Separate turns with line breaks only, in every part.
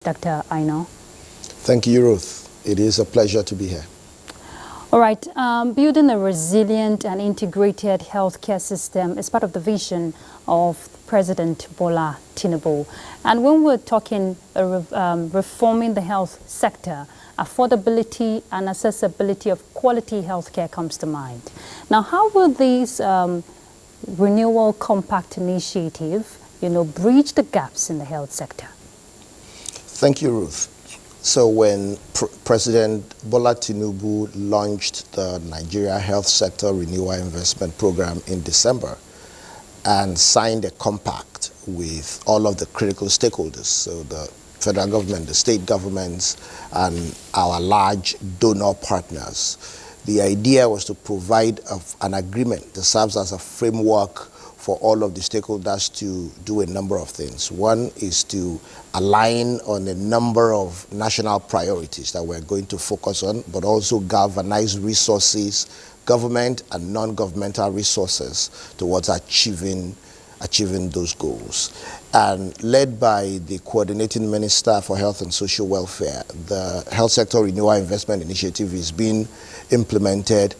Dr. Aina.
Thank you, Ruth. It is a pleasure to be here.
All right, building a resilient and integrated healthcare system is part of the vision of President Bola Tinubu. And when we're talking reforming the health sector, affordability and accessibility of quality healthcare comes to mind. Now, how will this renewal compact initiative, bridge the gaps in the health sector?
Thank you, Ruth. So when President Bola Tinubu launched the Nigeria Health Sector Renewal Investment Program in December and signed a compact with all of the critical stakeholders, so the federal government, the state governments, and our large donor partners, the idea was to provide an agreement that serves as a framework for all of the stakeholders to do a number of things. One is to align on a number of national priorities that we're going to focus on, but also galvanize resources, government and non-governmental resources towards achieving those goals. And led by the Coordinating Minister for Health and Social Welfare, the Health Sector Renewal Investment Initiative is being implemented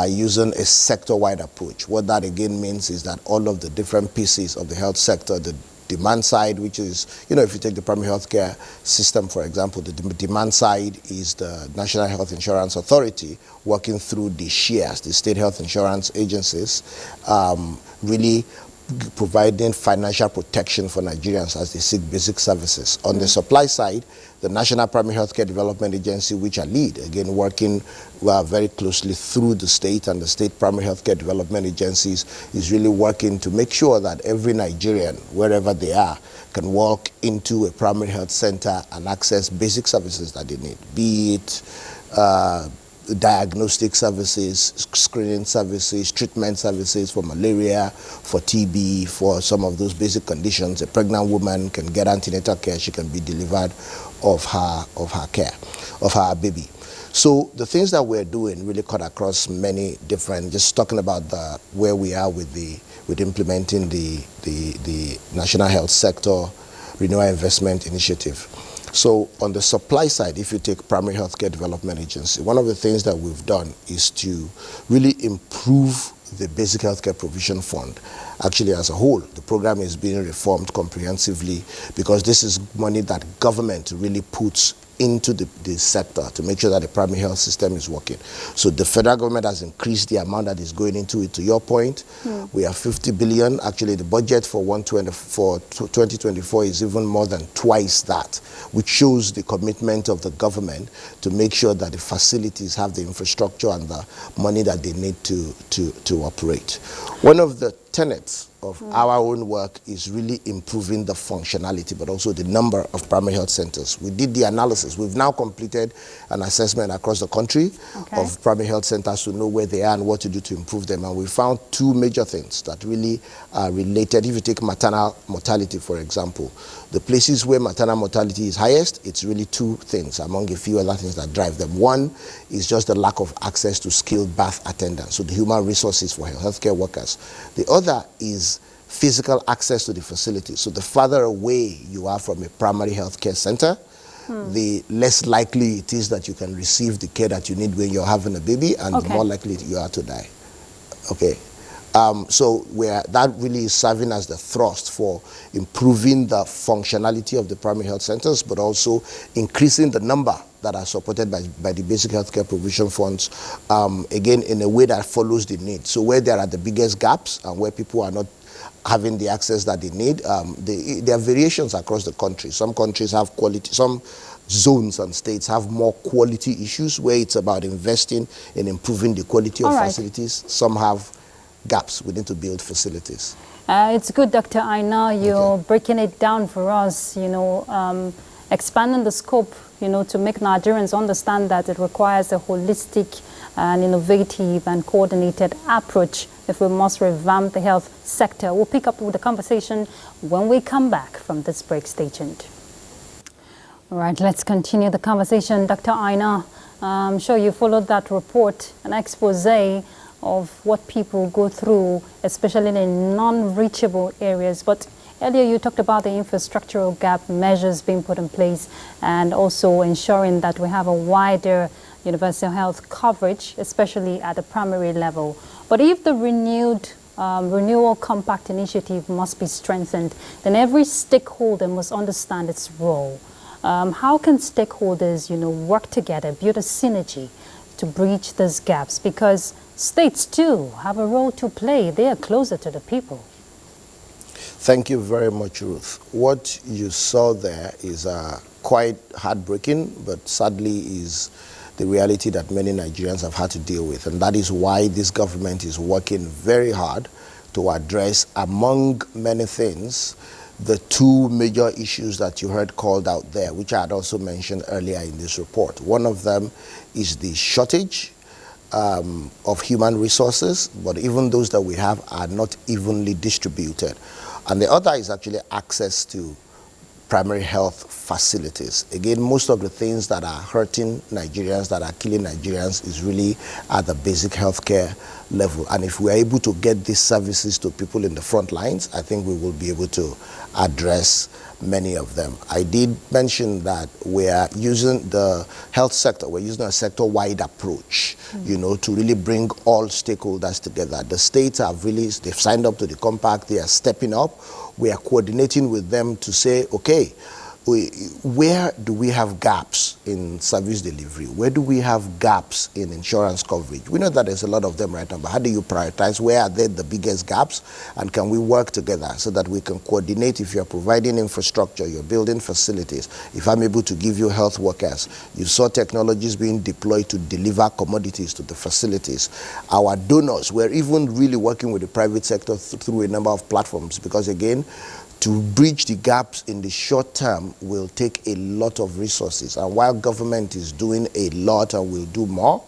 using a sector-wide approach. What that again means is that all of the different pieces of the health sector, the demand side, which is, if you take the primary healthcare system, for example, the demand side is the National Health Insurance Authority working through the SHIAs, the state health insurance agencies, really providing financial protection for Nigerians as they seek basic services. On the supply side, the National Primary Healthcare Development Agency, which I lead, again working very closely through the state and the state primary healthcare development agencies, is really working to make sure that every Nigerian, wherever they are, can walk into a primary health center and access basic services that they need, be it diagnostic services, screening services, treatment services for malaria, for TB, for some of those basic conditions. A pregnant woman can get antenatal care, she can be delivered of her baby. So the things that we're doing really cut across many different, just talking about where we are with implementing the National Health Sector Renewal Investment Initiative. So on the supply side, if you take Primary Healthcare Development Agency, one of the things that we've done is to really improve the Basic Healthcare Provision Fund. Actually, as a whole, the program is being reformed comprehensively because this is money that government really puts into the sector to make sure that the primary health system is working. So the federal government has increased the amount that is going into it. To your point, we have 50 billion. Actually, the budget for 2024 is even more than twice that, which shows the commitment of the government to make sure that the facilities have the infrastructure and the money that they need to operate. One of the tenets of our own work is really improving the functionality, but also the number of primary health centers. We did the analysis. We've now completed an assessment across the country of primary health centers to know where they are and what to do to improve them. And we found two major things that really are related. If you take maternal mortality, for example, the places where maternal mortality is highest, it's really two things among a few other things that drive them. One is just the lack of access to skilled birth attendants, so the human resources for healthcare workers. The other is physical access to the facility. So the farther away you are from a primary healthcare center, the less likely it is that you can receive the care that you need when you're having a baby, and the more likely you are to die. So that really is serving as the thrust for improving the functionality of the primary health centers, but also increasing the number that are supported by the basic healthcare provision funds, again, in a way that follows the need. So where there are the biggest gaps and where people are not having the access that they need, there are variations across the country. Some countries have quality, some zones and states have more quality issues where it's about investing in improving the quality of facilities. Some have gaps. We need to build facilities.
It's good, Dr. Aina, you're breaking it down for us, expanding the scope, to make Nigerians understand that it requires a holistic and innovative and coordinated approach if we must revamp the health sector. We'll pick up with the conversation when we come back from this break. Stay tuned. All right, let's continue the conversation. Dr. Aina, I'm sure you followed that report, an expose of what people go through, especially in non-reachable areas. But Earlier, you talked about the infrastructural gap measures being put in place and also ensuring that we have a wider universal health coverage, especially at the primary level. But if the renewal compact initiative must be strengthened, then every stakeholder must understand its role. How can stakeholders, work together, build a synergy to bridge these gaps? Because states too have a role to play. They are closer to the people.
Thank you very much, Ruth. What you saw there is quite heartbreaking, but sadly is the reality that many Nigerians have had to deal with. And that is why this government is working very hard to address, among many things, the two major issues that you heard called out there, which I had also mentioned earlier in this report. One of them is the shortage of human resources, but even those that we have are not evenly distributed. And the other is actually access to primary health facilities. Again, most of the things that are hurting Nigerians, that are killing Nigerians, is really at the basic healthcare level. And if we're able to get these services to people in the front lines, I think we will be able to address many of them. I did mention that we are using the health sector, we're using a sector-wide approach, to really bring all stakeholders together. The states have really, they've signed up to the compact, they are stepping up. We are coordinating with them to say, okay, where do we have gaps in service delivery? Where do we have gaps in insurance coverage? We know that there's a lot of them right now, but how do you prioritize? Where are there the biggest gaps? And can we work together so that we can coordinate? If you're providing infrastructure, you're building facilities, if I'm able to give you health workers, you saw technologies being deployed to deliver commodities to the facilities. Our donors, we're even really working with the private sector through a number of platforms, because again, to bridge the gaps in the short term will take a lot of resources. And while government is doing a lot and will do more,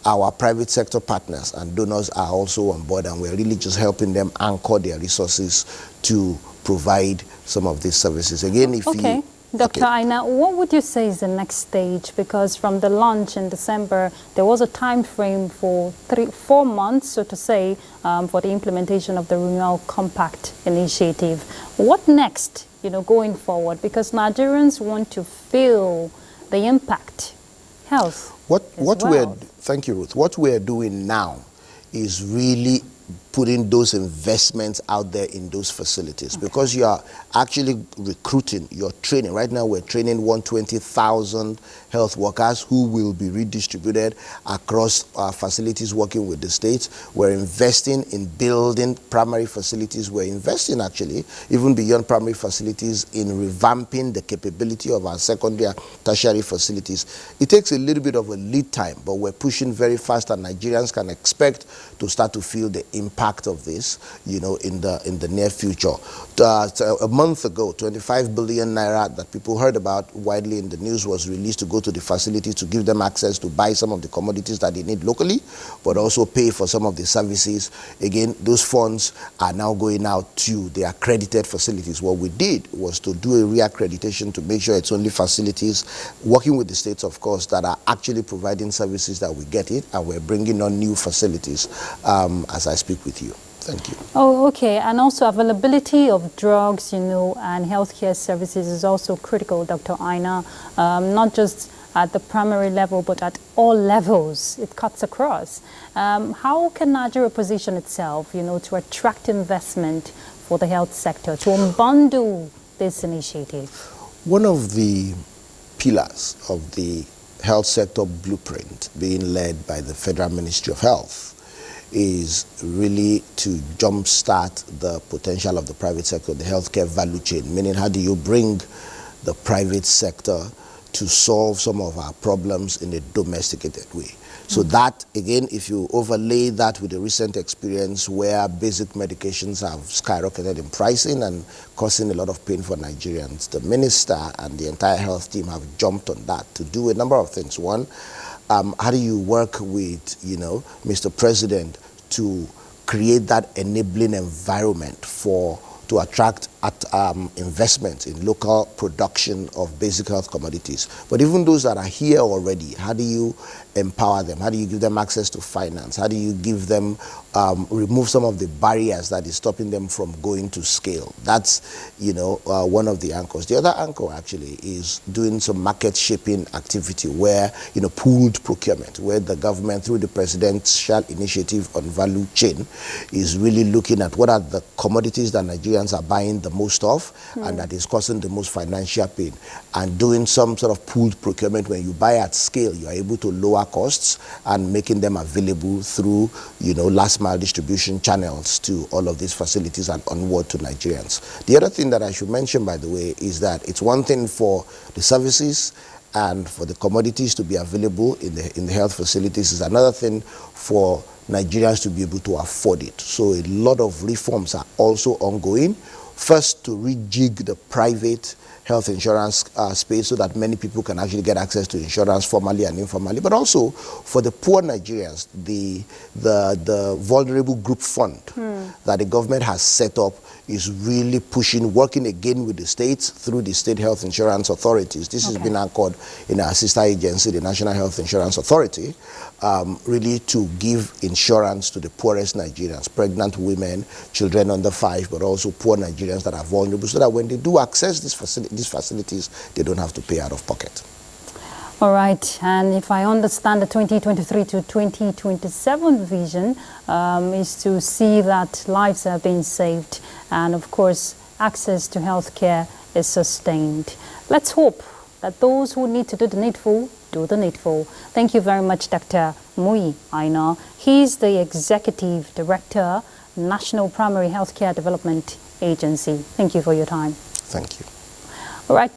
our private sector partners and donors are also on board, and we're really just helping them anchor their resources to provide some of these services. Again, if you...
Dr. Aina, what would you say is the next stage? Because from the launch in December, there was a time frame for 4 months, so to say, for the implementation of the Renewal Compact initiative. What next, going forward? Because Nigerians want to feel the impact, health.
Thank you, Ruth. What we're doing now is really putting those investments out there in those facilities, because you are actually recruiting, you're training. Right now we're training 120,000 health workers who will be redistributed across our facilities working with the states. We're investing in building primary facilities. We're investing actually even beyond primary facilities in revamping the capability of our secondary and tertiary facilities. It takes a little bit of a lead time, but we're pushing very fast, and Nigerians can expect to start to feel the impact of this, in the near future. A month ago, 25 billion naira that people heard about widely in the news was released to go to the facility to give them access to buy some of the commodities that they need locally, but also pay for some of the services. Again, those funds are now going out to the accredited facilities. What we did was to do a re-accreditation to make sure it's only facilities, working with the states, of course, that are actually providing services that we get it, and we're bringing on new facilities as I speak with you. Thank you.
Oh, okay. And also availability of drugs, and healthcare services is also critical, Dr. Aina, not just at the primary level, but at all levels. It cuts across. How can Nigeria position itself, to attract investment for the health sector, to unbundle this initiative?
One of the pillars of the health sector blueprint being led by the Federal Ministry of Health is really to jumpstart the potential of the private sector, the healthcare value chain, meaning how do you bring the private sector to solve some of our problems in a domesticated way. So that, again, if you overlay that with the recent experience where basic medications have skyrocketed in pricing and causing a lot of pain for Nigerians, the minister and the entire health team have jumped on that to do a number of things. One, how do you work with, Mr. President to create that enabling environment to attract at investment in local production of basic health commodities. But even those that are here already, how do you empower them? How do you give them access to finance? How do you give them, remove some of the barriers that is stopping them from going to scale? That's, you know, one of the anchors. The other anchor actually is doing some market shaping activity where, you know, pooled procurement, where the government through the Presidential Initiative on Value Chain is really looking at what are the commodities that Nigerians are buying the most of and that is causing the most financial pain, and doing some sort of pooled procurement. When you buy at scale, you are able to lower costs and making them available through, you know, last mile distribution channels to all of these facilities and onward to Nigerians. The other thing that I should mention, by the way, is that it's one thing for the services and for the commodities to be available in the health facilities. Is another thing for Nigerians to be able to afford it. So a lot of reforms are also ongoing. First, to rejig the private health insurance space so that many people can actually get access to insurance formally and informally, but also for the poor Nigerians, the vulnerable group fund that the government has set up is really pushing, working again with the states through the state health insurance authorities. This has been anchored in our sister agency, the National Health Insurance Authority, really to give insurance to the poorest Nigerians, pregnant women, children under 5, but also poor Nigerians that are vulnerable, so that when they do access these facilities, they don't have to pay out of pocket.
All right, and if I understand the 2023 to 2027 vision is to see that lives are being saved and, of course, access to healthcare is sustained. Let's hope that those who need to do the needful do the needful. Thank you very much, Dr. Muyi Aina. He's the Executive Director, National Primary Healthcare Development Agency. Thank you for your time.
Thank you.
All right.